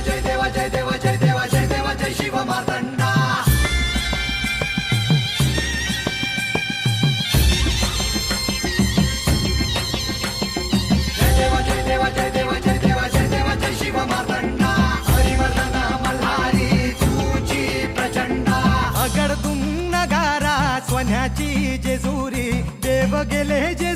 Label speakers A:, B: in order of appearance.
A: जय देवा जय देवा जय देवा जय देवा जय शिव मार्तंडा जय देवा जय देवा जय देवा जय देवा जय देवा जय शिव मार्तंडा हरिवर्धन मल्हारी तुझी प्रचंडा
B: अगडदुम नगारा सोन्याची जेजुरी देव गेले जे